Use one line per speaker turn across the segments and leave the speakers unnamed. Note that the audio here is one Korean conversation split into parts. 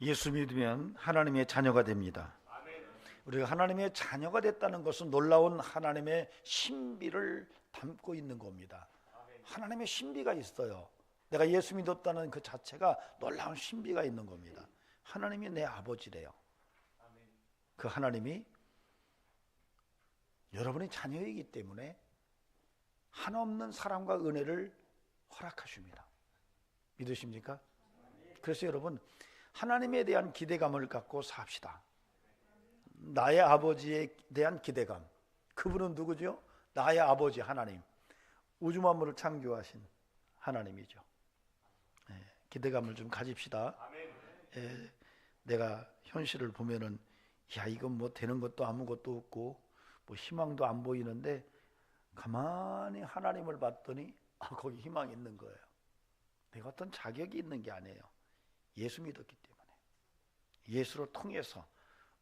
예수 믿으면 하나님의 자녀가 됩니다. 우리가 하나님의 자녀가 됐다는 것은 놀라운 하나님의 신비를 담고 있는 겁니다. 하나님의 신비가 있어요. 내가 예수 믿었다는 그 자체가 놀라운 신비가 있는 겁니다. 하나님이 내 아버지래요. 그 하나님이 여러분의 자녀이기 때문에 한없는 사랑과 은혜를 허락하십니다. 믿으십니까? 그래서 여러분, 하나님에 대한 기대감을 갖고 삽시다. 나의 아버지에 대한 기대감. 그분은 누구죠? 나의 아버지 하나님. 우주 만물을 창조하신 하나님이죠. 기대감을 좀 가집시다. 내가 현실을 보면은 야, 이건 뭐 되는 것도 아무것도 없고 뭐 희망도 안 보이는데 가만히 하나님을 봤더니 거기 희망이 있는 거예요. 내가 어떤 자격이 있는 게 아니에요. 예수 믿었기 때문에. 예수를 통해서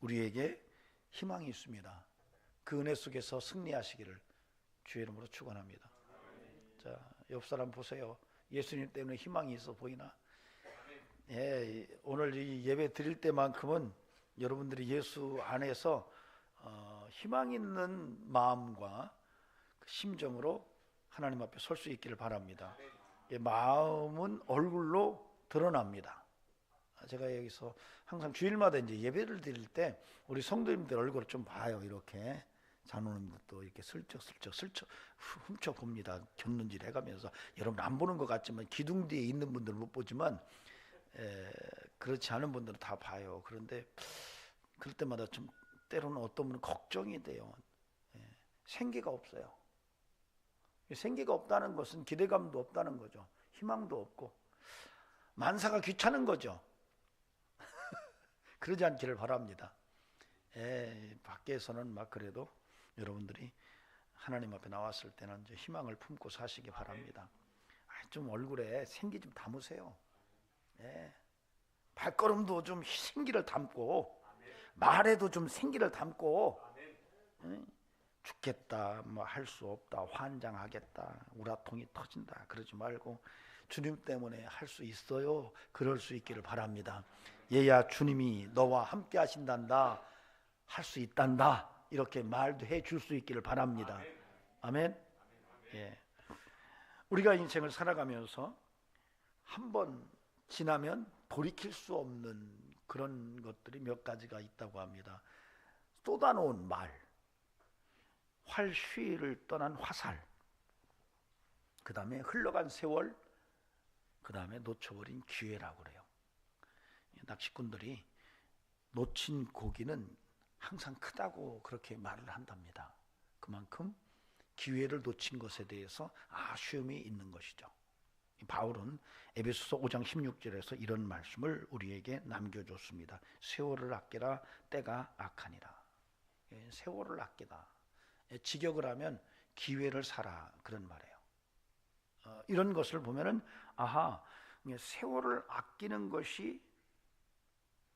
우리에게 희망이 있습니다. 그 은혜 속에서 승리하시기를 주의 이름으로 축원합니다. 자, 옆 사람 보세요. 예수님 때문에 희망이 있어 보이나? 오늘 이 예배 드릴 때만큼은 여러분들이 예수 안에서 희망 있는 마음과 심정으로 하나님 앞에 설 수 있기를 바랍니다. 마음은 얼굴로 드러납니다. 제가 여기서 항상 주일마다 이제 예배를 드릴 때 우리 성도님들 얼굴을 좀 봐요. 이렇게 장로님들도 이렇게 슬쩍 훔쳐 봅니다. 곁눈질 해가면서. 여러분 안 보는 것 같지만 기둥 뒤에 있는 분들은 못 보지만 그렇지 않은 분들은 다 봐요. 그런데 그럴 때마다 좀 때로는 어떤 분은 걱정이 돼요. 생기가 없어요. 생기가 없다는 것은 기대감도 없다는 거죠. 희망도 없고 만사가 귀찮은 거죠. 그러지 않기를 바랍니다. 밖에서는 막 그래도 여러분들이 하나님 앞에 나왔을 때는 이제 희망을 품고 사시기 바랍니다. 좀 얼굴에 생기 좀 담으세요. 발걸음도 좀 생기를 담고 말에도 좀 생기를 담고 죽겠다, 뭐 할 수 없다, 환장하겠다, 우라통이 터진다 그러지 말고 주님 때문에 할 수 있어요. 그럴 수 있기를 바랍니다. 얘야 주님이 너와 함께 하신단다, 할 수 있단다, 이렇게 말도 해줄 수 있기를 바랍니다. 아멘. 우리가 인생을 살아가면서 한번 지나면 돌이킬 수 없는 그런 것들이 몇 가지가 있다고 합니다. 쏟아놓은 말, 활쉬를 떠난 화살, 그 다음에 흘러간 세월, 그 다음에 놓쳐버린 기회라고 그래요. 낚시꾼들이 놓친 고기는 항상 크다고 그렇게 말을 한답니다. 그만큼 기회를 놓친 것에 대해서 아쉬움이 있는 것이죠. 바울은 에베소서 5장 16절에서 이런 말씀을 우리에게 남겨줬습니다. 세월을 아끼라, 때가 악하니라. 세월을 아끼다. 직역을 하면 기회를 사라, 그런 말이에요. 이런 것을 보면은 세월을 아끼는 것이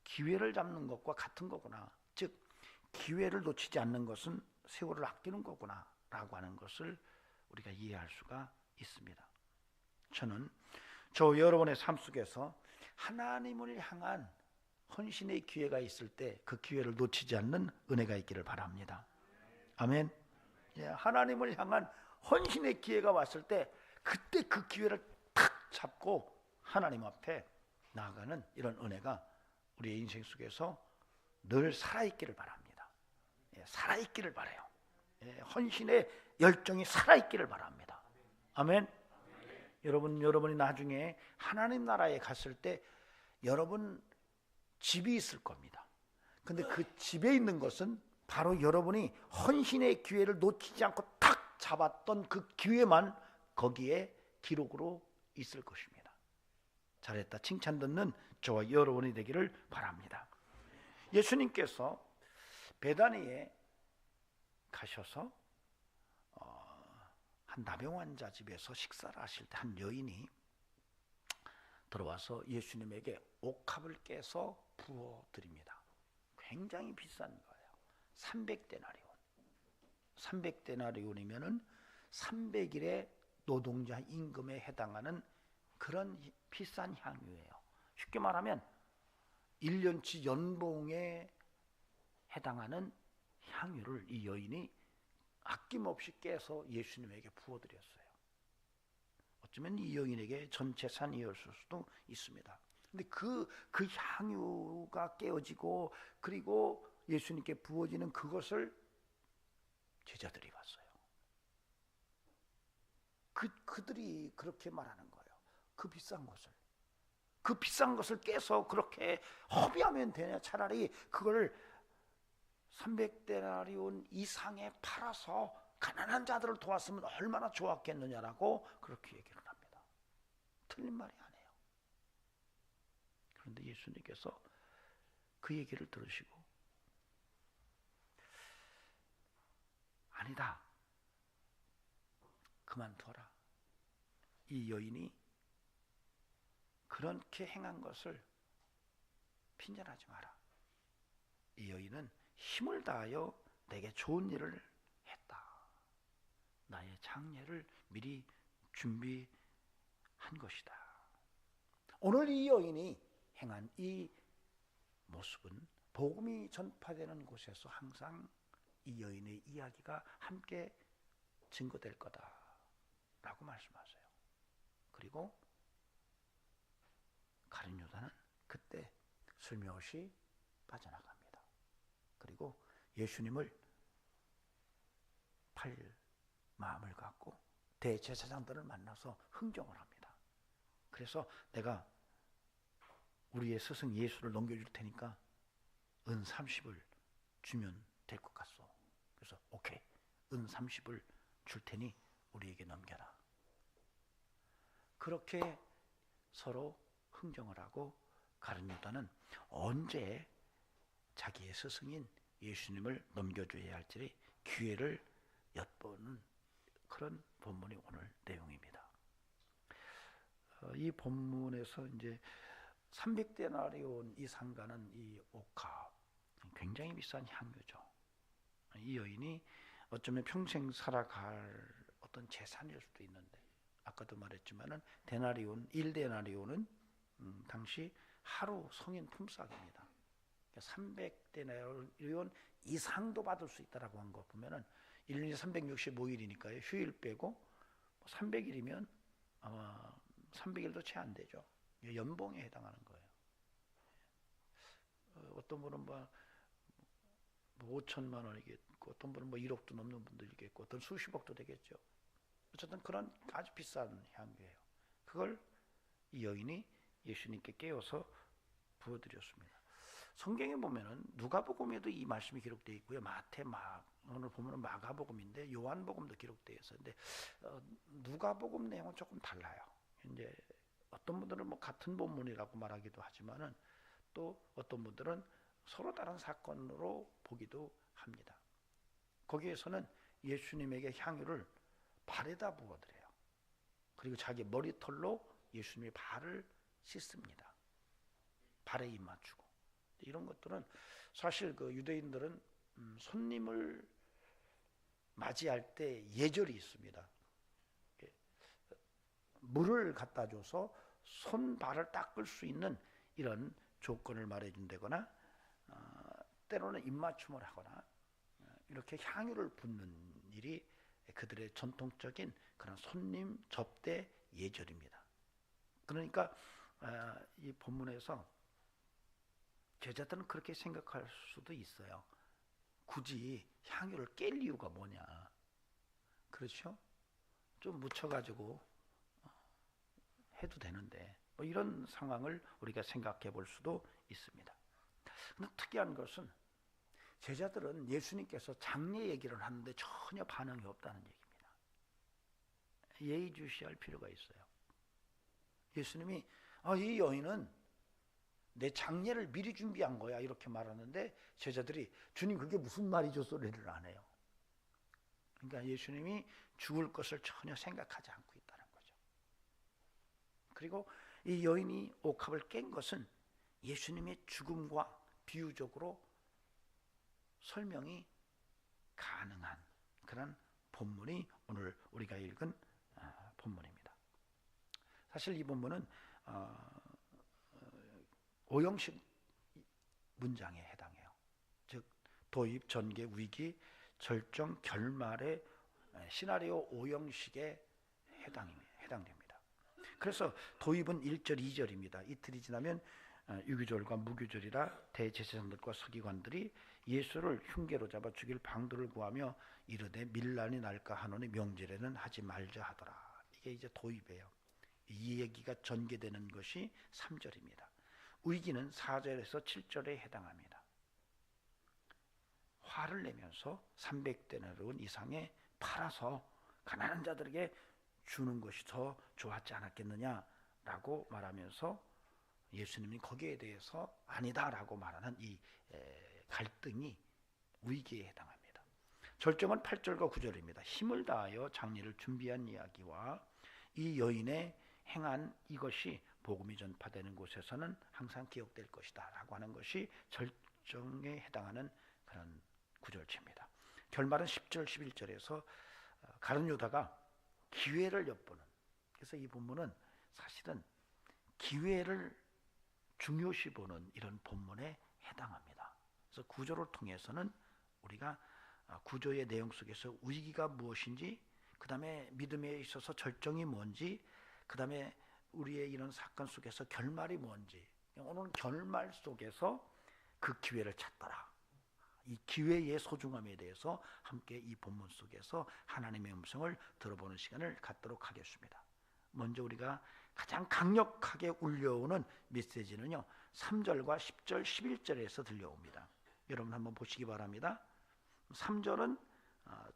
기회를 잡는 것과 같은 거구나. 즉 기회를 놓치지 않는 것은 세월을 아끼는 거구나 라고 하는 것을 우리가 이해할 수가 있습니다. 저는 여러분의 삶 속에서 하나님을 향한 헌신의 기회가 있을 때 그 기회를 놓치지 않는 은혜가 있기를 바랍니다. 아멘. 하나님을 향한 헌신의 기회가 왔을 때 그때 그 기회를 탁 잡고 하나님 앞에 나아가는 이런 은혜가 우리의 인생 속에서 늘 살아있기를 바랍니다. 살아있기를 바라요. 헌신의 열정이 살아있기를 바랍니다. 아멘. 여러분이 나중에 하나님 나라에 갔을 때 여러분 집이 있을 겁니다. 근데 그 집에 있는 것은 바로 여러분이 헌신의 기회를 놓치지 않고 탁 잡았던 그 기회만 거기에 기록으로 있을 것입니다. 잘했다 칭찬 듣는 저와 여러분이 되기를 바랍니다. 예수님께서 베다니에 가셔서 한 나병 환자 집에서 식사를 하실 때 한 여인이 들어와서 예수님에게 옥합을 깨서 부어드립니다. 굉장히 비싼 거예요. 300데나리온. 300데나리온이면은 300일의 노동자 임금에 해당하는 그런 비싼 향유예요. 쉽게 말하면 1년치 연봉에 해당하는 향유를 이 여인이 아낌없이 깨서 예수님에게 부어드렸어요. 어쩌면 이 여인에게 전 재산이었을 수도 있습니다. 근데 그 향유가 깨어지고 그리고 예수님께 부어지는 그것을 제자들이 봤어요. 그들이 그렇게 말하는 거예요. 그 비싼 것을 깨서 그렇게 허비하면 되냐? 차라리 그걸 300데나리온 이상에 팔아서 가난한 자들을 도왔으면 얼마나 좋았겠느냐라고 그렇게 얘기를 합니다. 틀린 말이 아니에요. 그런데 예수님께서 그 얘기를 들으시고 아니다, 그만둬라. 이 여인이 그렇게 행한 것을 핀잔하지 마라. 이 여인은 힘을 다하여 내게 좋은 일을 했다. 나의 장례를 미리 준비한 것이다. 오늘 이 여인이 행한 이 모습은 복음이 전파되는 곳에서 항상 이 여인의 이야기가 함께 증거될 거다라고 말씀하세요. 그리고 가룟 유다는 그때 슬며시 빠져나갑니다. 그리고 예수님을 팔 마음을 갖고 대제사장들을 만나서 흥정을 합니다. 그래서 내가 우리의 스승 예수를 넘겨줄 테니까 은 30을 주면 될 것 같소. 그래서 오케이, 은 30을 줄 테니 우리에게 넘겨라. 그렇게 서로 흥정을 하고 가룟 유다는 언제 자기의 스승인 예수님을 넘겨줘야 할지 기회를 엿보는 그런 본문이 오늘 내용입니다. 이 본문에서 이제 300데나리온 이상 가는 이 옥합, 굉장히 비싼 향유죠. 이 여인이 어쩌면 평생 살아갈 어떤 재산일 수도 있는데, 아까도 말했지만은 데나리온, 1데나리온은 당시 하루 성인 품삯입니다. 300데나리온 이상도 받을 수 있다라고 한 거 보면은 1년이 365일이니까요. 휴일 빼고 300일이면 아마 300일도 채 안 되죠. 연봉에 해당하는 거예요. 어떤 분은 뭐 5천만 원이겠고, 어떤 분은 뭐 1억도 넘는 분들이겠고, 어떤 수십억도 되겠죠. 어쨌든 그런 아주 비싼 향유예요. 그걸 이 여인이 예수님께 깨워서 부어드렸습니다. 성경에 보면은 누가복음에도 이 말씀이 기록되어 있고요. 마태, 오늘 보면은 마가복음인데 요한복음도 기록되어 있었는데 누가복음 내용은 조금 달라요. 이제 어떤 분들은 뭐 같은 본문이라고 말하기도 하지만은 또 어떤 분들은 서로 다른 사건으로 보기도 합니다. 거기에서는 예수님에게 향유를 발에다 부어드려요. 그리고 자기 머리털로 예수님의 발을 씻습니다. 발에 입 맞추고. 이런 것들은 사실 그 유대인들은 손님을 맞이할 때 예절이 있습니다. 물을 갖다 줘서 손발을 닦을 수 있는 이런 조건을 말해준다거나 때로는 입맞춤을 하거나 이렇게 향유를 붓는 일이 그들의 전통적인 그런 손님 접대 예절입니다. 그러니까 이 본문에서 제자들은 그렇게 생각할 수도 있어요. 굳이 향유를 깰 이유가 뭐냐. 그렇죠? 좀 묻혀가지고 해도 되는데 뭐 이런 상황을 우리가 생각해 볼 수도 있습니다. 근데 특이한 것은 제자들은 예수님께서 장례 얘기를 하는데 전혀 반응이 없다는 얘기입니다. 예의주시할 필요가 있어요. 예수님이 이 여인은 내 장례를 미리 준비한 거야 이렇게 말하는데 제자들이 주님 그게 무슨 말이죠 소리를 안 해요. 그러니까 예수님이 죽을 것을 전혀 생각하지 않고 있다는 거죠. 그리고 이 여인이 옥합을 깬 것은 예수님의 죽음과 비유적으로 설명이 가능한 그런 본문이 오늘 우리가 읽은 본문입니다. 사실 이 본문은 오형식 문장에 해당해요. 즉 도입, 전개, 위기, 절정, 결말의 시나리오 5형식에 해당됩니다. 그래서 도입은 1절, 2절입니다. 이틀이 지나면 유교절과 무교절이라 대제사장들과 서기관들이 예수를 흉계로 잡아 죽일 방도를 구하며 이르되 밀란이 날까 하노니 명절에는 하지 말자 하더라. 이게 이제 도입이에요. 이 얘기가 전개되는 것이 3절입니다. 위기는 4절에서 7절에 해당합니다. 화를 내면서 300데나리온 이상의 팔아서 가난한 자들에게 주는 것이 더 좋았지 않았겠느냐라고 말하면서 예수님이 거기에 대해서 아니다라고 말하는 이 갈등이 위기에 해당합니다. 절정은 8절과 9절입니다. 힘을 다하여 장례를 준비한 이야기와 이 여인의 행한 이것이 복음이 전파되는 곳에서는 항상 기억될 것이다 라고 하는 것이 절정에 해당하는 그런 구절체입니다. 결말은 10절 11절에서 가룟 유다가 기회를 엿보는, 그래서 이 본문은 사실은 기회를 중요시 보는 이런 본문에 해당합니다. 그래서 구조를 통해서는 우리가 구조의 내용 속에서 위기가 무엇인지, 그 다음에 믿음에 있어서 절정이 뭔지, 그 다음에 우리의 이런 사건 속에서 결말이 뭔지, 오늘 결말 속에서 그 기회를 찾더라. 이 기회의 소중함에 대해서 함께 이 본문 속에서 하나님의 음성을 들어보는 시간을 갖도록 하겠습니다. 먼저 우리가 가장 강력하게 울려오는 메시지는요, 3절과 10절, 11절에서 들려옵니다. 여러분 한번 보시기 바랍니다. 3절은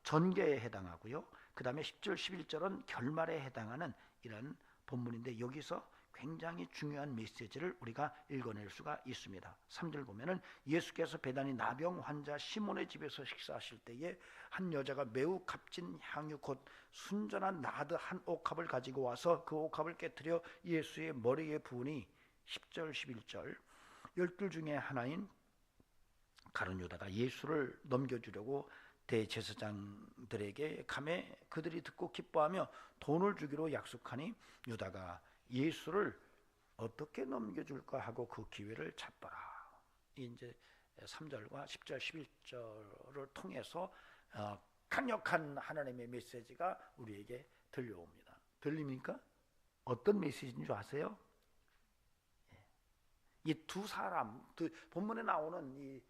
전개에 해당하고요, 그 다음에 10절, 11절은 결말에 해당하는 이런 본문인데, 여기서 굉장히 중요한 메시지를 우리가 읽어낼 수가 있습니다. 3절 보면은 예수께서 베다니 나병 환자 시몬의 집에서 식사하실 때에 한 여자가 매우 값진 향유 곧 순전한 나드 한 옥합을 가지고 와서 그 옥합을 깨뜨려 예수의 머리에 부으니 10절 11절 12 중에 하나인 가룟 유다가 예수를 넘겨주려고 대제사장들에게 가매 그들이 듣고 기뻐하며 돈을 주기로 약속하니 유다가 예수를 어떻게 넘겨줄까 하고 그 기회를 찾더라. 이제 3절과 10절, 11절을 통해서 강력한 하나님의 메시지가 우리에게 들려옵니다. 들립니까? 어떤 메시지인 줄 아세요? 이 두 사람, 본문에 나오는 이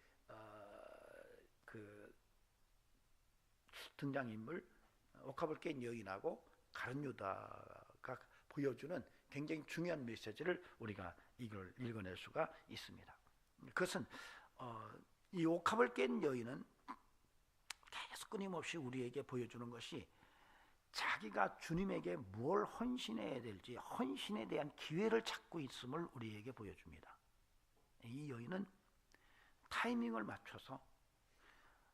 등장인물, 옥합을 깬 여인하고 가룟 유다가 보여주는 굉장히 중요한 메시지를 우리가 이걸 읽어낼 수가 있습니다. 그것은 이 옥합을 깬 여인은 계속 끊임없이 우리에게 보여주는 것이 자기가 주님에게 뭘 헌신해야 될지, 헌신에 대한 기회를 찾고 있음을 우리에게 보여줍니다. 이 여인은 타이밍을 맞춰서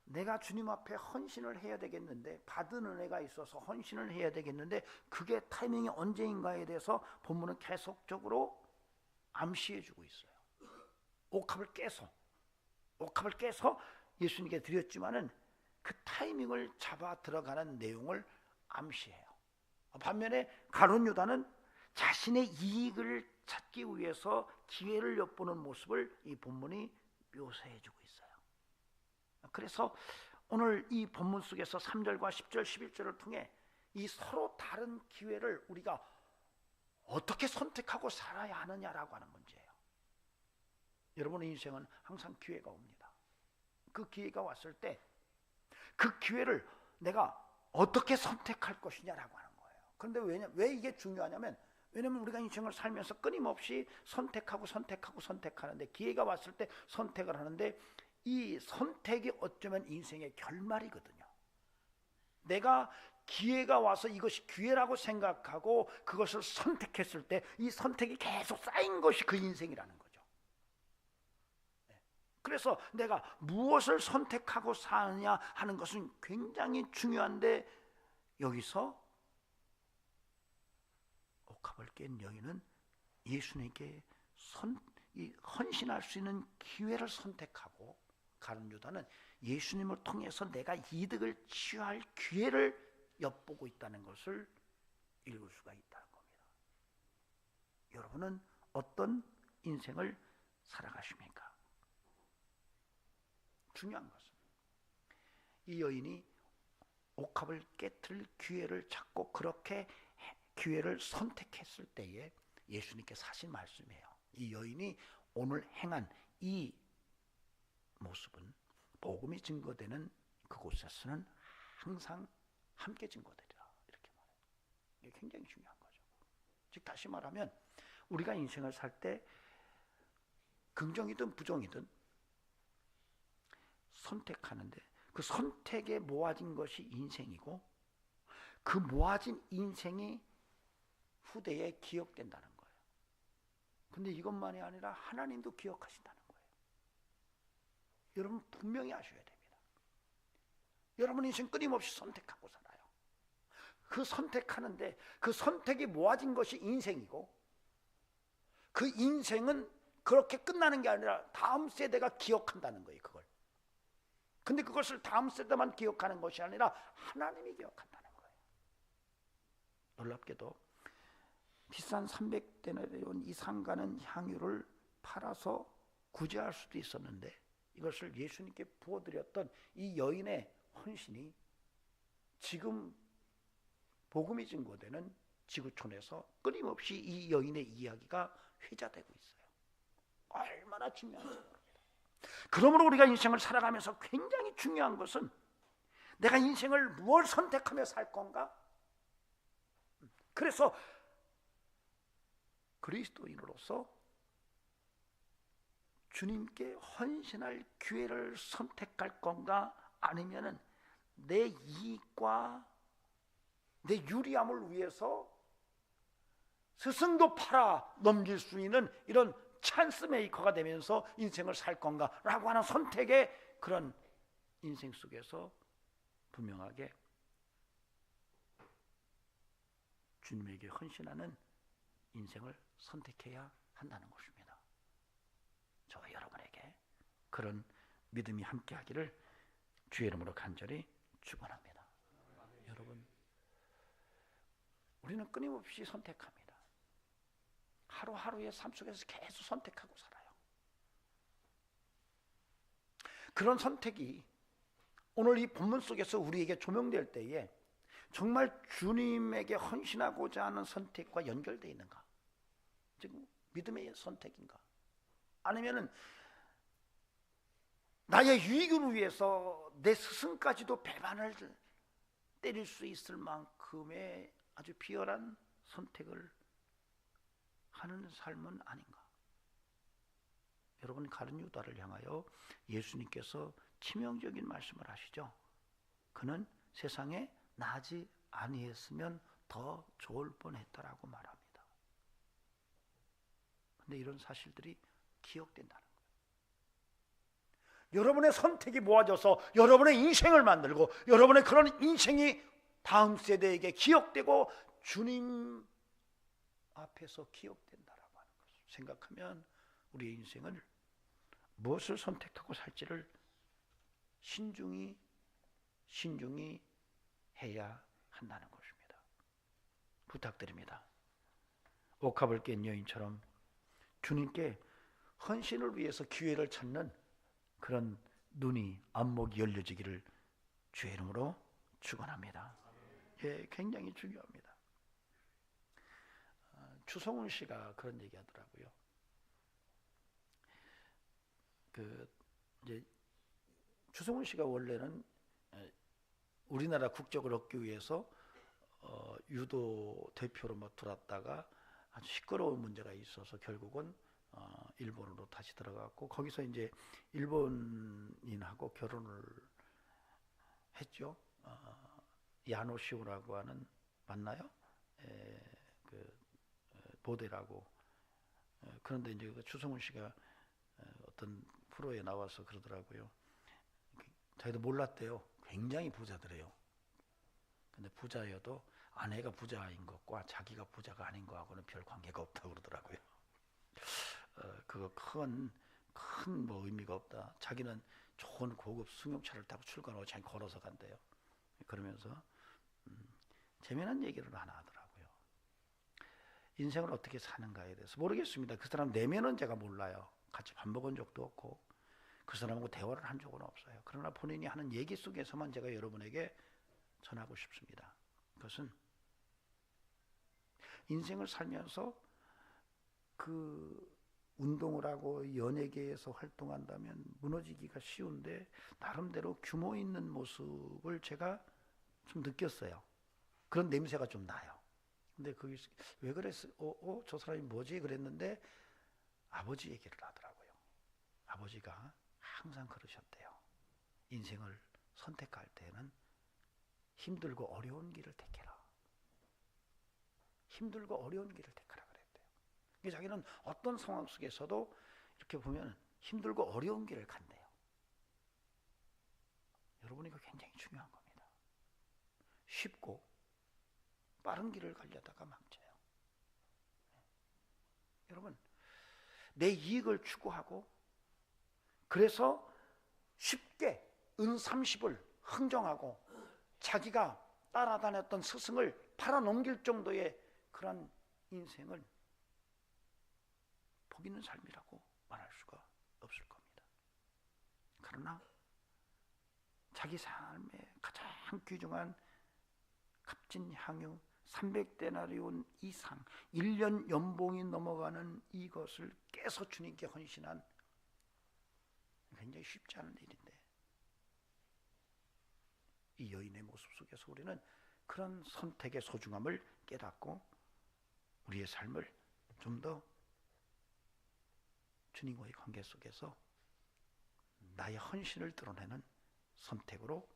내가 주님 앞에 헌신을 해야 되겠는데, 받은 은혜가 있어서 헌신을 해야 되겠는데 그게 타이밍이 언제인가에 대해서 본문은 계속적으로 암시해주고 있어요. 옥합을 깨서 예수님께 드렸지만은 그 타이밍을 잡아 들어가는 내용을 암시해요. 반면에 가룟 유다는 자신의 이익을 찾기 위해서 기회를 엿보는 모습을 이 본문이 묘사해주고 있어요. 그래서 오늘 이 본문 속에서 3절과 10절, 11절을 통해 이 서로 다른 기회를 우리가 어떻게 선택하고 살아야 하느냐라고 하는 문제예요. 여러분의 인생은 항상 기회가 옵니다. 그 기회가 왔을 때 그 기회를 내가 어떻게 선택할 것이냐라고 하는 거예요. 그런데 왜 이게 중요하냐면, 왜냐면 우리가 인생을 살면서 끊임없이 선택하는데, 기회가 왔을 때 선택을 하는데, 이 선택이 어쩌면 인생의 결말이거든요. 내가 기회가 와서 이것이 기회라고 생각하고 그것을 선택했을 때 이 선택이 계속 쌓인 것이 그 인생이라는 거죠. 그래서 내가 무엇을 선택하고 사느냐 하는 것은 굉장히 중요한데, 여기서 옥합을 깬 여인은 예수님께 헌신할 수 있는 기회를 선택하고, 가룟 유다는 예수님을 통해서 내가 이득을 취할 기회를 엿보고 있다는 것을 읽을 수가 있다는 겁니다. 여러분은 어떤 인생을 살아가십니까? 중요한 것은 이 여인이 옥합을 깨트릴 기회를 찾고 그렇게 기회를 선택했을 때에 예수님께서 하신 말씀이에요. 이 여인이 오늘 행한 이 모습은 복음이 증거되는 그곳에서는 항상 함께 증거되리라, 이렇게 말해요. 이게 굉장히 중요한 거죠. 즉 다시 말하면 우리가 인생을 살 때 긍정이든 부정이든 선택하는데 그 선택에 모아진 것이 인생이고 그 모아진 인생이 후대에 기억된다는 거예요. 근데 이것만이 아니라 하나님도 기억하신다는 거예요. 여러분 분명히 아셔야 됩니다. 여러분 인생 끊임없이 선택하고 살아요. 그 선택하는데 그 선택이 모아진 것이 인생이고 그 인생은 그렇게 끝나는 게 아니라 다음 세대가 기억한다는 거예요. 그걸. 근데 그것을 다음 세대만 기억하는 것이 아니라 하나님이 기억한다는 거예요. 놀랍게도 비싼 300데나리온 이상 가는 향유를 팔아서 구제할 수도 있었는데 이것을 예수님께 부어드렸던 이 여인의 헌신이 지금 복음이 증거되는 지구촌에서 끊임없이 이 여인의 이야기가 회자되고 있어요. 얼마나 중요한지 모릅니다. 그러므로 우리가 인생을 살아가면서 굉장히 중요한 것은 내가 인생을 무엇을 선택하며 살 건가? 그래서 그리스도인으로서 주님께 헌신할 기회를 선택할 건가? 아니면은 내 이익과 내 유리함을 위해서 스승도 팔아 넘길 수 있는 이런 찬스 메이커가 되면서 인생을 살 건가라고 하는 선택의 그런 인생 속에서 분명하게 주님에게 헌신하는 인생을 선택해야 한다는 것입니다. 저와 여러분에게 그런 믿음이 함께하기를 주의 이름으로 간절히 축원합니다. 여러분, 우리는 끊임없이 선택합니다. 하루하루의 삶 속에서 계속 선택하고 살아요. 그런 선택이 오늘 이 본문 속에서 우리에게 조명될 때에 정말 주님에게 헌신하고자 하는 선택과 연결되어 있는가? 즉 믿음의 선택인가? 아니면은 나의 유익을 위해서 내 스승까지도 배반을 때릴 수 있을 만큼의 아주 비열한 선택을 하는 삶은 아닌가? 여러분, 가룟 유다를 향하여 예수님께서 치명적인 말씀을 하시죠. 그는 세상에 나지 아니했으면 더 좋을 뻔했다라고 말합니다. 근데 이런 사실들이 기억된다는 거예요. 여러분의 선택이 모아져서 여러분의 인생을 만들고 여러분의 그런 인생이 다음 세대에게 기억되고 주님 앞에서 기억된다라고 하는 것을 생각하면 우리의 인생을 무엇을 선택하고 살지를 신중히 해야 한다는 것입니다. 부탁드립니다. 옥합을 깬 여인처럼 주님께 헌신을 위해서 기회를 찾는 그런 눈이 안목이 열려지기를 주의 이름으로 축원합니다. 예, 굉장히 중요합니다. 추성훈 씨가 그런 얘기하더라고요. 이제 추성훈 씨가 원래는 우리나라 국적을 얻기 위해서 유도 대표로 들어왔다가 아주 시끄러운 문제가 있어서 결국은 일본으로 다시 들어갔고 거기서 이제 일본인하고 결혼을 했죠. 야노시오라고 하는 맞나요? 모델하고. 그런데 이제 추성훈 씨가 어떤 프로에 나와서 그러더라고요. 자기도 몰랐대요. 굉장히 부자더래요. 근데 부자여도 아내가 부자인 것과 자기가 부자가 아닌 것하고는 별 관계가 없다고 그러더라고요. 그거 큰 의미가 없다. 자기는 좋은 고급 승용차를 타고 출근하고 자기 걸어서 간대요. 그러면서 재미난 얘기를 하나 하더라고요. 인생을 어떻게 사는가에 대해서 모르겠습니다. 그 사람 내면은 제가 몰라요. 같이 밥 먹은 적도 없고. 그 사람하고 대화를 한 적은 없어요. 그러나 본인이 하는 얘기 속에서만 제가 여러분에게 전하고 싶습니다. 그것은 인생을 살면서 그 운동을 하고 연예계에서 활동한다면 무너지기가 쉬운데 나름대로 규모 있는 모습을 제가 좀 느꼈어요. 그런 냄새가 좀 나요. 근데 그게 왜 그랬어? 저 사람이 뭐지? 그랬는데 아버지 얘기를 하더라고요. 아버지가 항상 그러셨대요. 인생을 선택할 때는 힘들고 어려운 길을 택해라. 힘들고 어려운 길을 택하라 그랬대요. 자기는 어떤 상황 속에서도 이렇게 보면 힘들고 어려운 길을 간대요. 여러분, 이거 굉장히 중요한 겁니다. 쉽고 빠른 길을 가려다가 망쳐요. 여러분, 내 이익을 추구하고 그래서 쉽게 은 30을 흥정하고 자기가 따라다녔던 스승을 팔아넘길 정도의 그런 인생을 복 있는 삶이라고 말할 수가 없을 겁니다. 그러나 자기 삶의 가장 귀중한 값진 향유 300데나리온 이상 1년 연봉이 넘어가는 이것을 깨서 주님께 헌신한 굉장히 쉽지 않은 일인데 이 여인의 모습 속에서 우리는 그런 선택의 소중함을 깨닫고 우리의 삶을 좀 더 주님과의 관계 속에서 나의 헌신을 드러내는 선택으로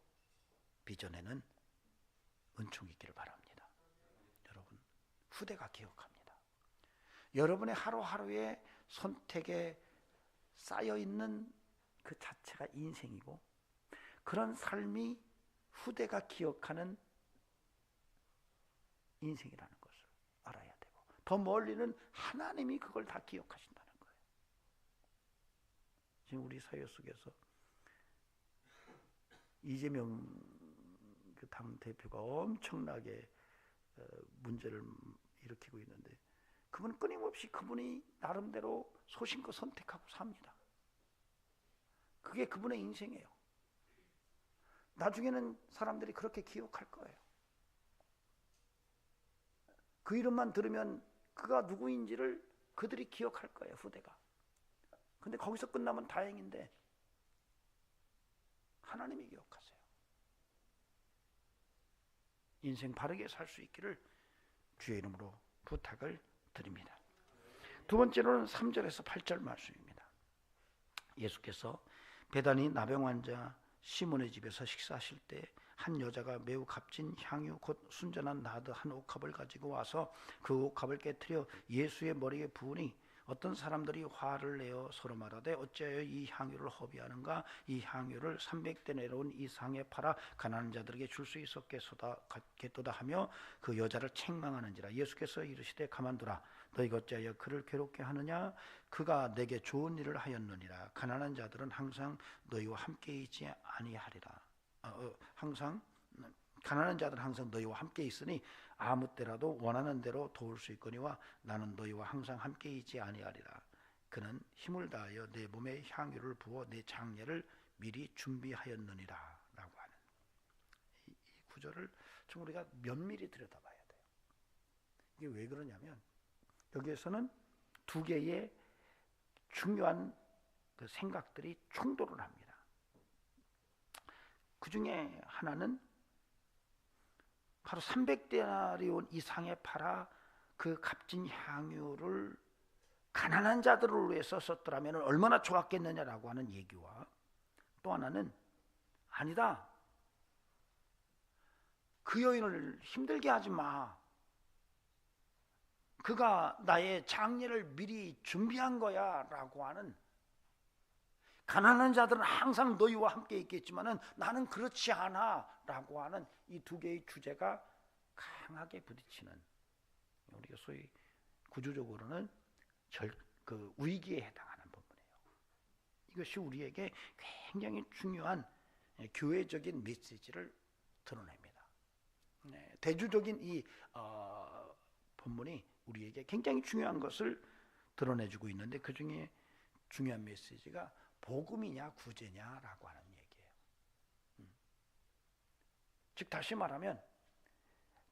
빚어내는 은총이 있기를 바랍니다. 여러분, 후대가 기억합니다. 여러분의 하루하루의 선택에 쌓여있는 그 자체가 인생이고 그런 삶이 후대가 기억하는 인생이라는 것을 알아야 되고 더 멀리는 하나님이 그걸 다 기억하신다는 거예요. 지금 우리 사회 속에서 이재명 그 당대표가 엄청나게 문제를 일으키고 있는데 그분은 끊임없이 그분이 나름대로 소신껏 선택하고 삽니다. 그게 그분의 인생이에요. 나중에는 사람들이 그렇게 기억할 거예요. 그 이름만 들으면 그가 누구인지를 그들이 기억할 거예요, 후대가. 근데 거기서 끝나면 다행인데 하나님이 기억하세요. 인생 바르게 살 수 있기를 주의 이름으로 부탁을 드립니다. 두 번째로는 3절에서 8절 말씀입니다. 예수께서 베다니 나병 환자 시몬의 집에서 식사하실 때 한 여자가 매우 값진 향유 곧 순전한 나드 한 옥합을 가지고 와서 그 옥합을 깨트려 예수의 머리에 부으니 어떤 사람들이 화를 내어 서로 말하되 어찌하여 이 향유를 허비하는가? 이 향유를 300데나리온 이상에 팔아 가난한 자들에게 줄 수 있었겠도다 하며 그 여자를 책망하는지라. 예수께서 이르시되 가만두라. 너희가 어찌하여 그를 괴롭게 하느냐? 그가 내게 좋은 일을 하였느니라. 가난한 자들은 항상 너희와 함께 있지 아니하리라. 항상 가난한 자들은 항상 너희와 함께 있으니 아무 때라도 원하는 대로 도울 수 있거니와 나는 너희와 항상 함께 있지 아니하리라. 그는 힘을 다하여 내 몸에 향유를 부어 내 장례를 미리 준비하였느니라 라고 하는 이 구절을 좀 우리가 면밀히 들여다봐야 돼요. 이게 왜 그러냐면 여기에서는 두 개의 중요한 그 생각들이 충돌을 합니다. 그 중에 하나는 바로 300데나리온 이상에 팔아 그 값진 향유를 가난한 자들을 위해서 썼더라면 얼마나 좋았겠느냐라고 하는 얘기와 또 하나는 아니다. 그 여인을 힘들게 하지 마. 그가 나의 장례를 미리 준비한 거야 라고 하는 가난한 자들은 항상 너희와 함께 있겠지만은 나는 그렇지 않아 라고 하는 이 두 개의 주제가 강하게 부딪히는 우리가 소위 구조적으로는 그 위기에 해당하는 부분이에요. 이것이 우리에게 굉장히 중요한 교회적인 메시지를 드러냅니다. 대주적인 이 본문이 우리에게 굉장히 중요한 것을 드러내주고 있는데 그 중에 중요한 메시지가 복음이냐 구제냐라고 하는 얘기예요. 즉 다시 말하면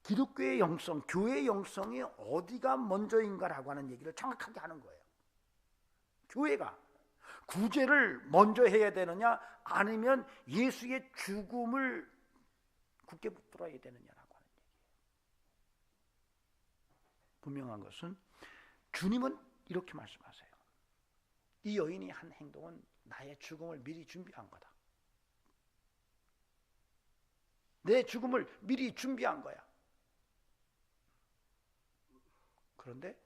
기독교의 영성, 교회의 영성이 어디가 먼저인가라고 하는 얘기를 정확하게 하는 거예요. 교회가 구제를 먼저 해야 되느냐 아니면 예수의 죽음을 굳게 붙들어야 되느냐라고 하는 얘기예요. 분명한 것은 주님은 이렇게 말씀하세요. 이 여인이 한 행동은 나의 죽음을 미리 준비한 거다. 내 죽음을 미리 준비한 거야. 그런데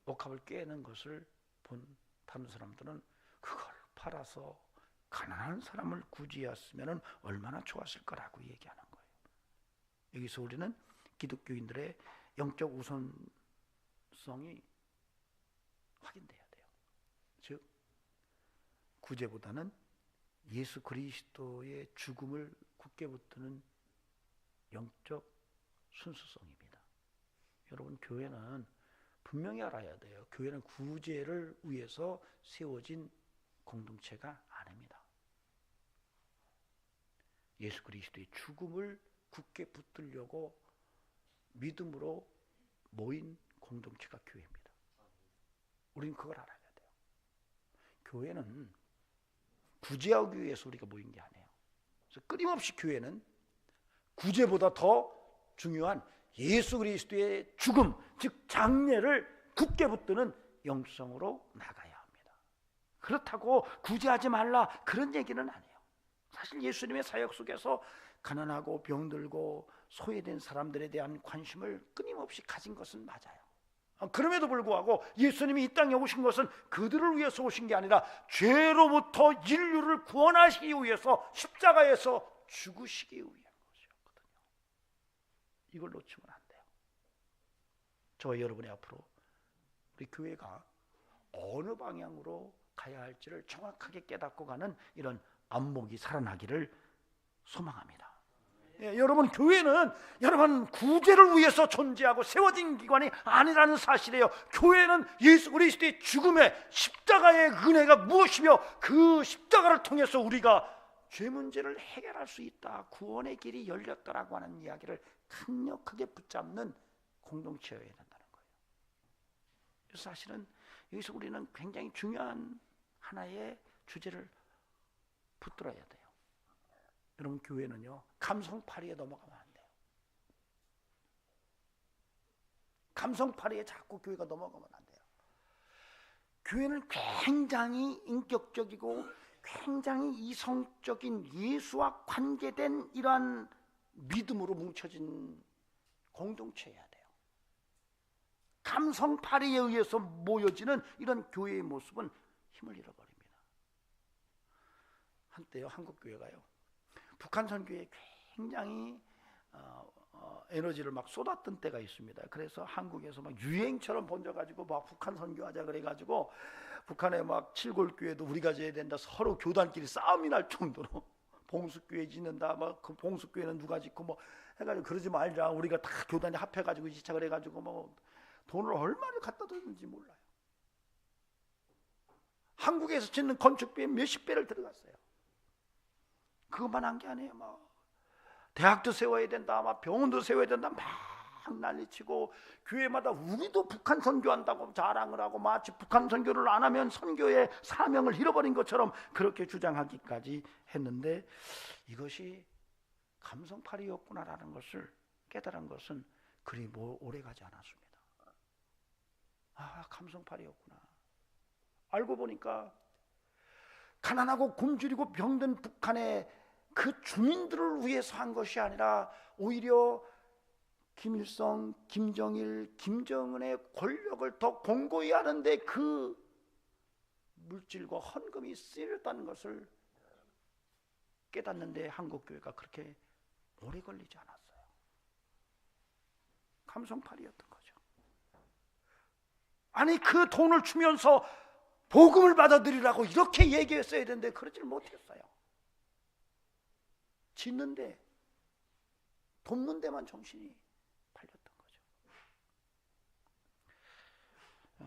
옥합을 깨는 것을 본 다른 사람들은 그걸 팔아서 가난한 사람을 구제했으면 얼마나 좋았을 거라고 얘기하는 거예요. 여기서 우리는 기독교인들의 영적 우선성이 확인돼야 돼요. 즉 구제보다는 예수 그리스도의 죽음을 굳게 붙드는 영적 순수성입니다. 여러분, 교회는 분명히 알아야 돼요. 교회는 구제를 위해서 세워진 공동체가 아닙니다. 예수 그리스도의 죽음을 굳게 붙들려고 믿음으로 모인 공동체가 교회입니다. 우리는 그걸 알아야 돼요. 교회는 구제하기 위해서 우리가 모인 게 아니에요. 그래서 끊임없이 교회는 구제보다 더 중요한 예수 그리스도의 죽음, 즉 장례를 굳게 붙드는 영성으로 나가야 합니다. 그렇다고 구제하지 말라 그런 얘기는 아니에요. 사실 예수님의 사역 속에서 가난하고 병들고 소외된 사람들에 대한 관심을 끊임없이 가진 것은 맞아요. 그럼에도 불구하고 예수님이 이 땅에 오신 것은 그들을 위해서 오신 게 아니라 죄로부터 인류를 구원하시기 위해서 십자가에서 죽으시기 위한 것이었거든요. 이걸 놓치면 안 돼요. 저와 여러분의 앞으로 우리 교회가 어느 방향으로 가야 할지를 정확하게 깨닫고 가는 이런 안목이 살아나기를 소망합니다. 여러분, 교회는 여러분 구제를 위해서 존재하고 세워진 기관이 아니라는 사실이에요. 교회는 예수 그리스도의 죽음의 십자가의 은혜가 무엇이며 그 십자가를 통해서 우리가 죄 문제를 해결할 수 있다, 구원의 길이 열렸다라고 하는 이야기를 강력하게 붙잡는 공동체여야 된다는 거예요. 그래서 사실은 여기서 우리는 굉장히 중요한 하나의 주제를 붙들어야 돼요. 여러분, 교회는요 감성파리에 넘어가면 안 돼요. 감성파리에 자꾸 교회가 넘어가면 안 돼요. 교회는 굉장히 인격적이고 굉장히 이성적인 예수와 관계된 이러한 믿음으로 뭉쳐진 공동체여야 돼요. 감성파리에 의해서 모여지는 이런 교회의 모습은 힘을 잃어버립니다. 한때요 한국 교회가요 북한 선교에 굉장히 에너지를 막 쏟았던 때가 있습니다. 그래서 한국에서 막 유행처럼 번져가지고 막 북한 선교하자 그래가지고 북한에 막 칠골교회도 우리가 져야 된다, 서로 교단끼리 싸움이 날 정도로 봉숙교회 짓는다, 막 그 봉숙교회는 누가 짓고 뭐 해가지고 그러지 말자, 우리가 다 교단이 합해가지고 지착을 해가지고 뭐 돈을 얼마를 갖다 줬는지 몰라요. 한국에서 짓는 건축비에 몇십 배를 들어갔어요. 그것만 한 게 아니에요. 막 대학도 세워야 된다, 막 병원도 세워야 된다, 막 난리치고 교회마다 우리도 북한 선교한다고 자랑을 하고 마치 북한 선교를 안 하면 선교의 사명을 잃어버린 것처럼 그렇게 주장하기까지 했는데 이것이 감성팔이였구나라는 것을 깨달은 것은 그리 오래가지 않았습니다. 감성팔이였구나. 알고 보니까 가난하고 굶주리고 병든 북한의 그 주민들을 위해서 한 것이 아니라 오히려 김일성, 김정일, 김정은의 권력을 더 공고히 하는데 그 물질과 헌금이 쓰였다는 것을 깨닫는데 한국교회가 그렇게 오래 걸리지 않았어요. 감성팔이였던 거죠. 아니 그 돈을 주면서 복음을 받아들이라고 이렇게 얘기했어야 되는데 그러질 못했어요. 짓는데 돕는 데만 정신이 팔렸던 거죠.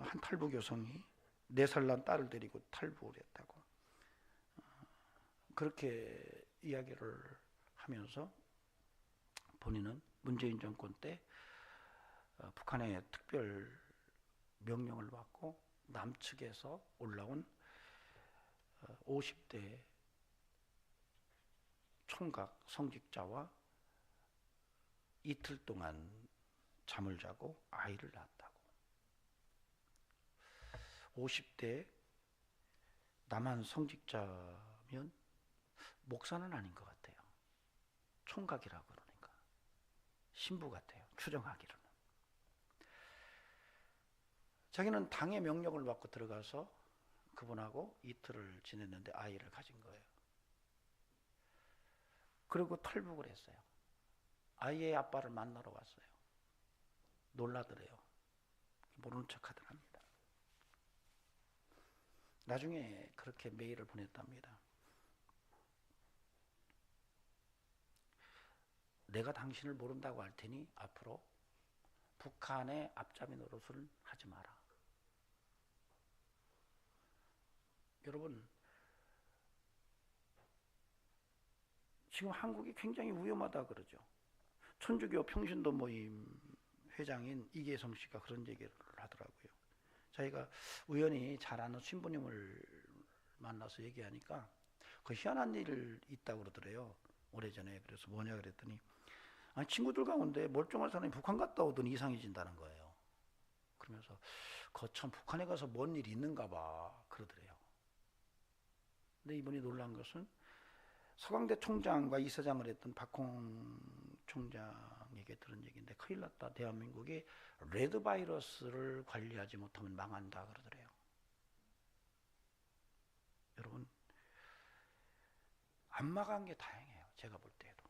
한 탈북 여성이 4살 난 딸을 데리고 탈북을 했다고 그렇게 이야기를 하면서 본인은 문재인 정권 때 북한의 특별 명령을 받고 남측에서 올라온 50대 총각 성직자와 이틀 동안 잠을 자고 아이를 낳았다고. 50대 남한 성직자면 목사는 아닌 것 같아요. 총각이라고 그러니까 신부 같아요. 추정하기로는. 자기는 당의 명령을 받고 들어가서 그분하고 이틀을 지냈는데 아이를 가진 거예요. 그리고 탈북을 했어요. 아이의 아빠를 만나러 왔어요. 놀라더래요. 모르는 척 하더랍니다. 나중에 그렇게 메일을 보냈답니다. 내가 당신을 모른다고 할 테니 앞으로 북한의 앞잡이 노릇을 하지 마라. 여러분, 지금 한국이 굉장히 위험하다 그러죠. 천주교 평신도 모임 회장인 이계성 씨가 그런 얘기를 하더라고요. 자기가 우연히 잘 아는 신부님을 만나서 얘기하니까 그 희한한 일 있다고 그러더래요. 오래전에. 그래서 뭐냐 그랬더니 아니, 친구들 가운데 멀쩡한 사람이 북한 갔다 오더니 이상해진다는 거예요. 그러면서 거참 북한에 가서 뭔 일이 있는가 봐 그러더래요. 근데 이분이 놀란 것은 서강대 총장과 이사장을 했던 박홍 총장에게 들은 얘기인데 큰일 났다. 대한민국이 레드 바이러스를 관리하지 못하면 망한다 그러더래요. 여러분, 안 망한 게 다행이에요. 제가 볼 때도.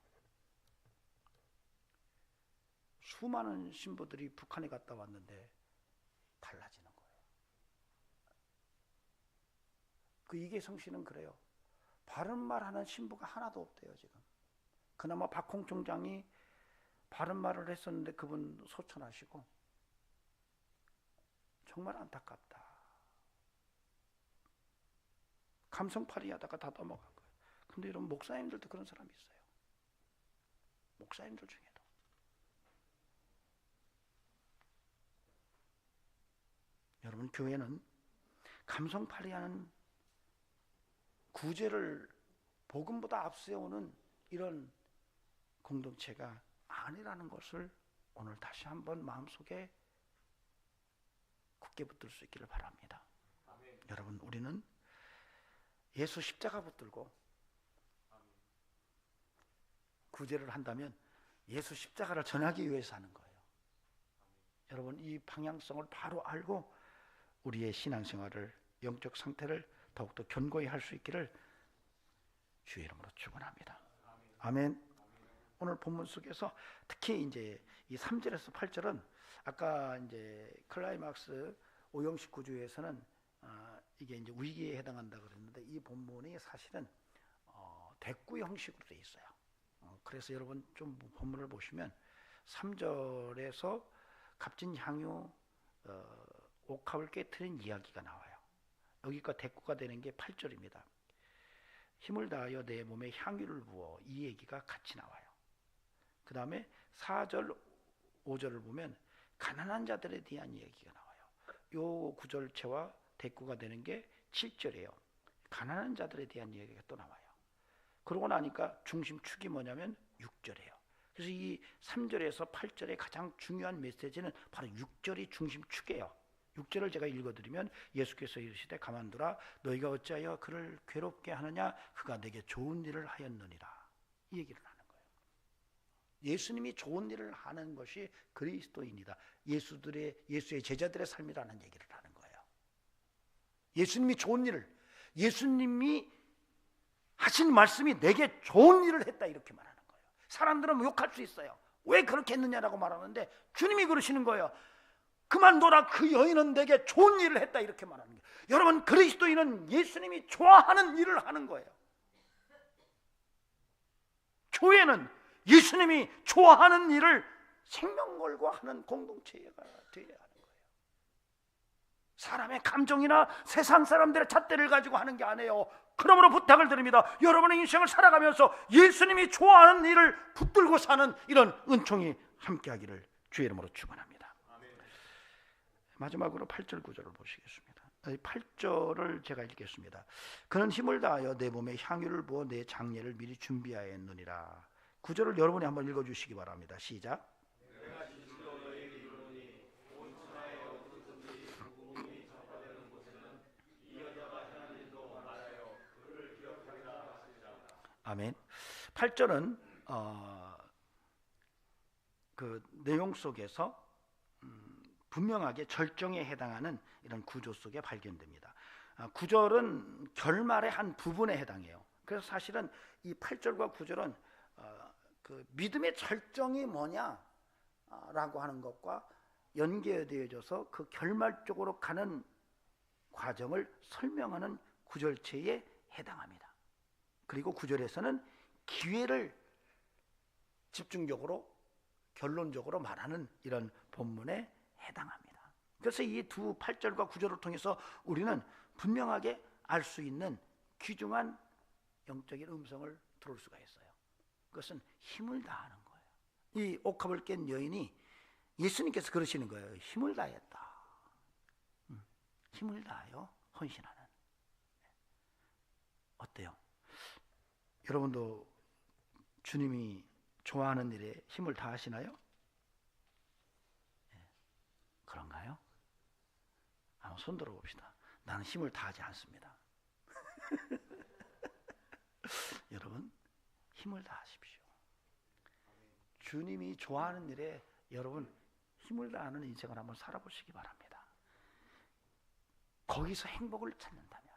수많은 신부들이 북한에 갔다 왔는데 달라지는 거예요. 그 이계성 씨는 그래요. 바른 말 하는 신부가 하나도 없대요, 지금. 그나마 박홍 총장이 바른 말을 했었는데 그분 소천하시고 정말 안타깝다. 감성팔이 하다가 다 넘어간 거예요. 근데 이런 목사님들도 그런 사람이 있어요. 목사님들 중에도. 여러분, 교회는 감성팔이하는 구제를 복음보다 앞세우는 이런 공동체가 아니라는 것을 오늘 다시 한번 마음속에 굳게 붙들 수 있기를 바랍니다. 아멘. 여러분, 우리는 예수 십자가 붙들고 구제를 한다면 예수 십자가를 전하기 위해서 하는 거예요. 여러분, 이 방향성을 바로 알고 우리의 신앙생활을, 영적 상태를 더욱더 견고히 할 수 있기를 주의 이름으로 축원합니다. 아멘. 오늘 본문 속에서 특히 이제 이 3절에서 8절은 아까 이제 클라이막스 오형식 구조에서는 이게 이제 위기에 해당한다 그랬는데 이 본문이 사실은 대꾸 형식으로 되어 있어요. 그래서 여러분 좀 본문을 보시면 3절에서 값진 향유 옥합을 깨트린 이야기가 나와요. 여기가 대꾸가 되는 게 8절입니다. 힘을 다하여 내 몸에 향유를 부어, 이 얘기가 같이 나와요. 그 다음에 4절 5절을 보면 가난한 자들에 대한 얘기가 나와요. 요 구절체와 대꾸가 되는 게 7절이에요. 가난한 자들에 대한 얘기가 또 나와요. 그러고 나니까 중심축이 뭐냐면 6절이에요. 그래서 이 3절에서 8절의 가장 중요한 메시지는 바로 6절이 중심축이에요. 6절을 제가 읽어드리면 예수께서 이르시되 가만두라 너희가 어찌하여 그를 괴롭게 하느냐 그가 내게 좋은 일을 하였느니라 이 얘기를 하는 거예요. 예수님이 좋은 일을 하는 것이 그리스도인이다. 예수의 제자들의 삶이라는 얘기를 하는 거예요. 예수님이 좋은 일을, 예수님이 하신 말씀이 내게 좋은 일을 했다 이렇게 말하는 거예요. 사람들은 욕할 수 있어요. 왜 그렇게 했느냐라고 말하는데 주님이 그러시는 거예요. 그만둬라, 그 여인은 내게 좋은 일을 했다 이렇게 말하는 거예요. 여러분, 그리스도인은 예수님이 좋아하는 일을 하는 거예요. 교회는 예수님이 좋아하는 일을 생명 걸고 하는 공동체가 되어야 하는 거예요. 사람의 감정이나 세상 사람들의 잣대를 가지고 하는 게 아니에요. 그러므로 부탁을 드립니다. 여러분의 인생을 살아가면서 예수님이 좋아하는 일을 붙들고 사는 이런 은총이 함께하기를 주의 이름으로 축원합니다. 마지막으로 8절 9절을 보시겠습니다. 8절을 제가 읽겠습니다. 그는 힘을 다하여 내 몸에 향유를 부어 내 장례를 미리 준비하였느니라. 9절을 여러분이 한번 읽어주시기 바랍니다. 시작. 아멘. 8절은 그 내용 속에서 분명하게 절정에 해당하는 이런 구조 속에 발견됩니다. 9절은 결말의 한 부분에 해당해요. 그래서 사실은 이 8절과 9절은 그 믿음의 절정이 뭐냐라고 하는 것과 연계되어져서 그 결말 쪽으로 가는 과정을 설명하는 구절체에 해당합니다. 그리고 9절에서는 기회를 집중적으로 결론적으로 말하는 이런 본문에 해당합니다. 그래서 이 두 8절과 9절을 통해서 우리는 분명하게 알 수 있는 귀중한 영적인 음성을 들을 수가 있어요. 그것은 힘을 다하는 거예요. 이 옥합을 깬 여인이 예수님께서 그러시는 거예요. 힘을 다했다. 힘을 다하여 헌신하는. 어때요? 여러분도 주님이 좋아하는 일에 힘을 다하시나요? 그런가요? 한번 손 들어봅시다. 나는 힘을 다하지 않습니다. 여러분, 힘을 다하십시오. 주님이 좋아하는 일에 여러분 힘을 다하는 인생을 한번 살아보시기 바랍니다. 거기서 행복을 찾는다면,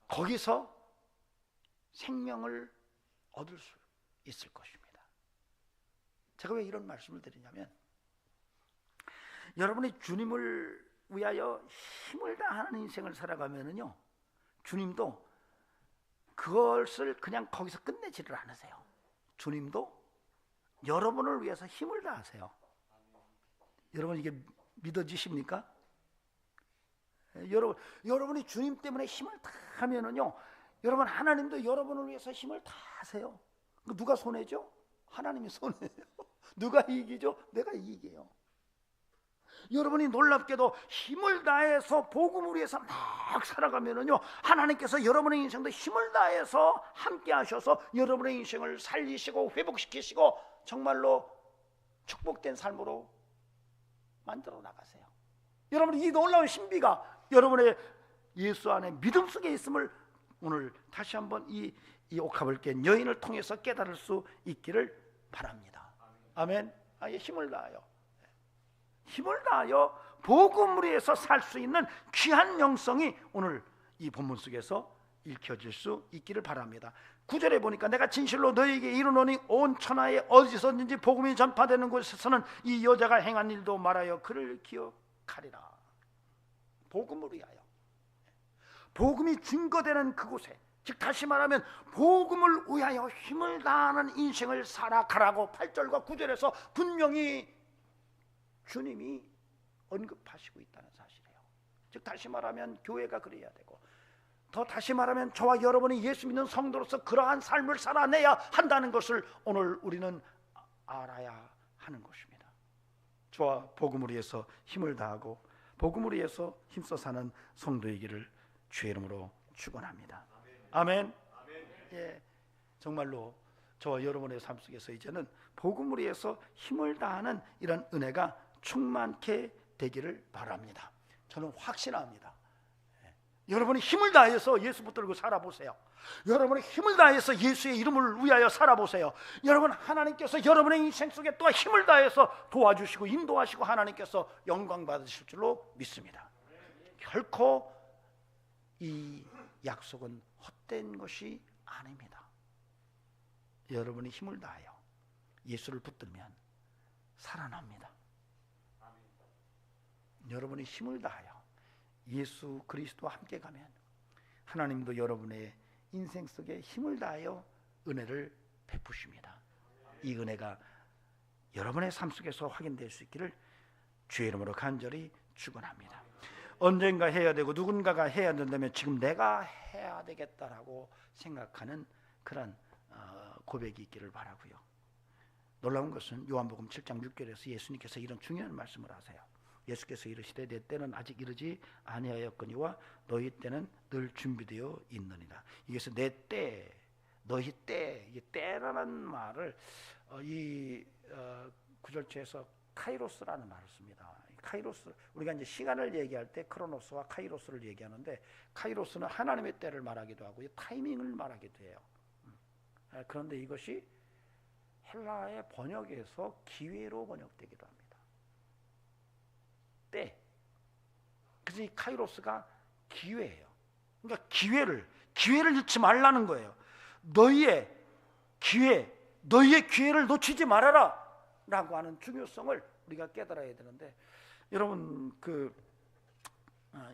거기서 생명을 얻을 수 있을 것입니다. 제가 왜 이런 말씀을 드리냐면, 여러분이 주님을 위하여 힘을 다하는 인생을 살아가면은요, 주님도 그것을 그냥 거기서 끝내지를 않으세요. 주님도 여러분을 위해서 힘을 다하세요. 여러분 이게 믿어지십니까? 여러분이 주님 때문에 힘을 다하면은요, 여러분 하나님도 여러분을 위해서 힘을 다하세요. 누가 손해죠? 하나님이 손해요. 누가 이기죠? 내가 이기게요. 여러분이 놀랍게도 힘을 다해서 복음을 위해서 막 살아가면은요, 하나님께서 여러분의 인생도 힘을 다해서 함께 하셔서 여러분의 인생을 살리시고 회복시키시고 정말로 축복된 삶으로 만들어 나가세요. 여러분, 이 놀라운 신비가 여러분의 예수 안에 믿음 속에 있음을 오늘 다시 한번 이 옥합을 깬 여인을 통해서 깨달을 수 있기를 바랍니다. 아멘. 힘을 다하여, 힘을 다하여 복음을 위해서 살 수 있는 귀한 영성이 오늘 이 본문 속에서 읽혀질 수 있기를 바랍니다. 9절에 보니까 내가 진실로 너에게 이르노니 온 천하에 어디서든지 복음이 전파되는 곳에서는 이 여자가 행한 일도 말하여 그를 기억하리라. 복음을 위하여, 복음이 증거되는 그곳에, 즉 다시 말하면 복음을 위하여 힘을 다하는 인생을 살아가라고 8절과 9절에서 분명히 주님이 언급하시고 있다는 사실이에요. 즉 다시 말하면 교회가 그래야 되고, 더 다시 말하면 저와 여러분이 예수 믿는 성도로서 그러한 삶을 살아내야 한다는 것을 오늘 우리는 알아야 하는 것입니다. 저와 복음을 위해서 힘을 다하고 복음을 위해서 힘써 사는 성도이기를 주의 이름으로 축원합니다. 아멘. 예, 정말로 저와 여러분의 삶 속에서 이제는 복음을 위해서 힘을 다하는 이런 은혜가 충만케 되기를 바랍니다. 저는 확신합니다. 여러분이 힘을 다해서 예수 붙들고 살아보세요. 여러분이 힘을 다해서 예수의 이름을 위하여 살아보세요. 여러분, 하나님께서 여러분의 인생 속에 또 힘을 다해서 도와주시고 인도하시고 하나님께서 영광 받으실 줄로 믿습니다. 결코 이 약속은 헛된 것이 아닙니다. 여러분이 힘을 다하여 예수를 붙들면 살아납니다. 여러분이 힘을 다하여 예수 그리스도와 함께 가면 하나님도 여러분의 인생 속에 힘을 다하여 은혜를 베푸십니다. 이 은혜가 여러분의 삶 속에서 확인될 수 있기를 주의 이름으로 간절히 축원합니다. 언젠가 해야 되고 누군가가 해야 된다면 지금 내가 해야 되겠다라고 생각하는 그런 고백이 있기를 바라고요. 놀라운 것은 요한복음 7장 6절에서 예수님께서 이런 중요한 말씀을 하세요. 예수께서 이르시되 내 때는 아직 이르지 아니하였거니와 너희 때는 늘 준비되어 있느니라. 이것은 내 때, 너희 때, 이 때라는 말을 이 구절체에서 카이로스라는 말을 씁니다. 카이로스, 우리가 이제 시간을 얘기할 때 크로노스와 카이로스를 얘기하는데, 카이로스는 하나님의 때를 말하기도 하고 타이밍을 말하기도 해요. 그런데 이것이 헬라의 번역에서 기회로 번역되기도 합니다. 때. 그래서 이 카이로스가 기회예요. 그러니까 기회를 잃지 말라는 거예요. 너희의 기회를 놓치지 말아라 라고 하는 중요성을 우리가 깨달아야 되는데, 여러분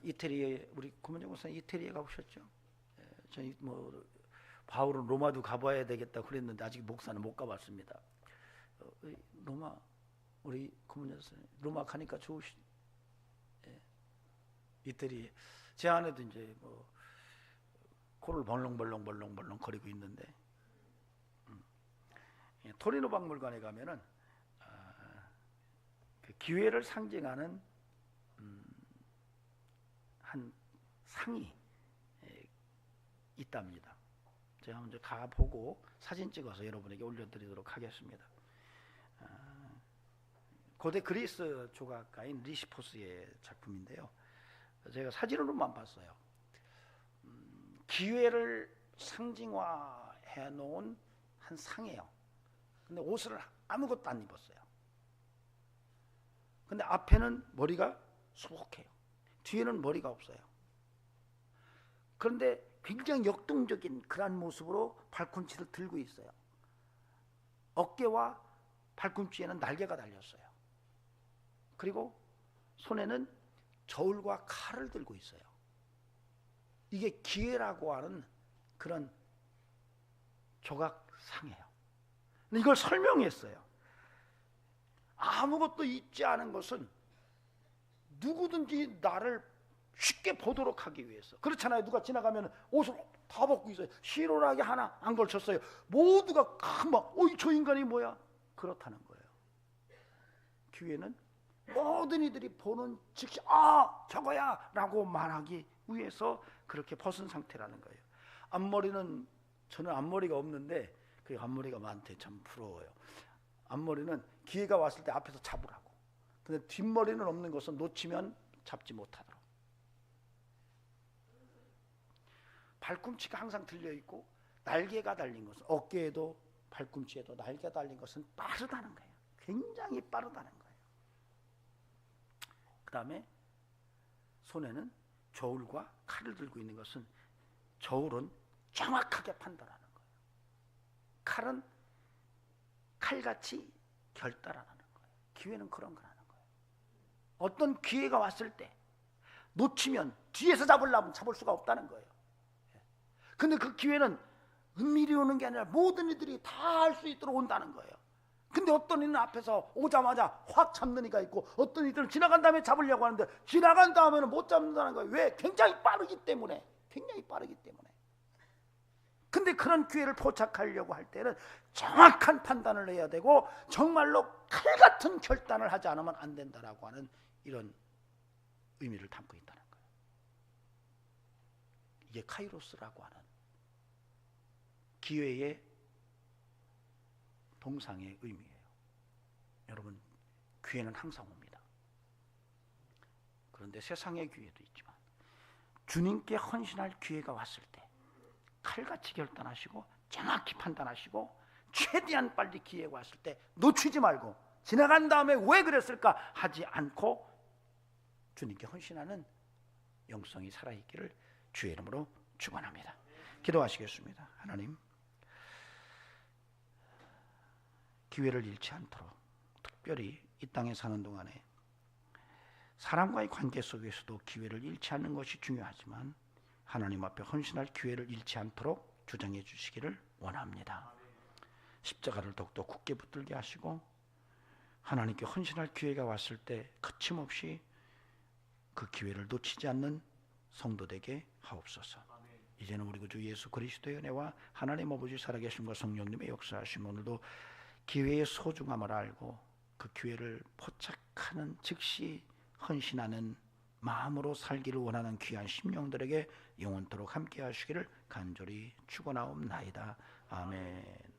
이태리에 우리 고문정 목사님 이태리에 가보셨죠? 저희 바울은 로마도 가봐야 되겠다 그랬는데 아직 목사는 못 가봤습니다. 로마 우리 고문정 목사님 로마 가니까 좋으시. 이태리 제 아내도 이제 코를 벌렁벌렁 거리고 있는데, 토리노 박물관에 가면은 그 기회를 상징하는 한 상이 있답니다. 제가 먼저 가보고 사진 찍어서 여러분에게 올려드리도록 하겠습니다. 고대 그리스 조각가인 리시포스의 작품인데요. 제가 사진으로만 봤어요. 기회를 상징화해 놓은 한 상이에요. 근데 옷을 아무것도 안 입었어요. 근데 앞에는 머리가 수북해요. 뒤에는 머리가 없어요. 그런데 굉장히 역동적인 그런 모습으로 발꿈치를 들고 있어요. 어깨와 발꿈치에는 날개가 달렸어요. 그리고 손에는 저울과 칼을 들고 있어요. 이게 기회라고 하는 그런 조각상이에요. 이걸 설명했어요. 아무것도 있지 않은 것은 누구든지 나를 쉽게 보도록 하기 위해서. 그렇잖아요. 누가 지나가면 옷을 다 벗고 있어요. 시로라기 하나 안 걸쳤어요. 모두가 막 저 인간이 뭐야? 그렇다는 거예요. 기회는 모든 이들이 보는 즉시 저거야 라고 말하기 위해서 그렇게 벗은 상태라는 거예요. 앞머리는, 저는 앞머리가 없는데 그 앞머리가 많대. 참 부러워요. 앞머리는 기회가 왔을 때 앞에서 잡으라고. 근데 뒷머리는 없는 것은 놓치면 잡지 못하도록. 발꿈치가 항상 들려있고 날개가 달린 것은, 어깨에도 발꿈치에도 날개가 달린 것은 빠르다는 거예요. 굉장히 빠르다는 거예요. 그 다음에 손에는 저울과 칼을 들고 있는 것은, 저울은 정확하게 판단하는 거예요. 칼은 칼같이 결단하는 거예요. 기회는 그런 거라는 거예요. 어떤 기회가 왔을 때 놓치면 뒤에서 잡으려면 잡을 수가 없다는 거예요. 근데 그 기회는 은밀히 오는 게 아니라 모든 이들이 다 할 수 있도록 온다는 거예요. 근데 어떤 이는 앞에서 오자마자 확 잡는 이가 있고, 어떤 이들은 지나간 다음에 잡으려고 하는데 지나간 다음에는 못 잡는다는 거예요. 왜? 굉장히 빠르기 때문에. 근데 그런 기회를 포착하려고 할 때는 정확한 판단을 해야 되고 정말로 칼같은 결단을 하지 않으면 안 된다라고 하는 이런 의미를 담고 있다는 거예요. 이게 카이로스라고 하는 기회의 동상의 의미예요. 여러분, 기회는 항상 옵니다. 그런데 세상의 기회도 있지만 주님께 헌신할 기회가 왔을 때 칼같이 결단하시고 정확히 판단하시고 최대한 빨리 기회가 왔을 때 놓치지 말고, 지나간 다음에 왜 그랬을까 하지 않고 주님께 헌신하는 영성이 살아있기를 주의 이름으로 축원합니다. 기도하시겠습니다. 하나님, 기회를 잃지 않도록, 특별히 이 땅에 사는 동안에 사람과의 관계 속에서도 기회를 잃지 않는 것이 중요하지만 하나님 앞에 헌신할 기회를 잃지 않도록 주장해 주시기를 원합니다. 십자가를 더욱더 굳게 붙들게 하시고 하나님께 헌신할 기회가 왔을 때 거침없이 그 기회를 놓치지 않는 성도 되게 하옵소서. 이제는 우리 구주 예수 그리스도의 은혜와 하나님 아버지 살아계심과 성령님의 역사하심, 오늘도 기회의 소중함을 알고 그 기회를 포착하는, 즉시 헌신하는 마음으로 살기를 원하는 귀한 심령들에게 영원토록 함께 하시기를 간절히 축원하옵나이다. 아멘.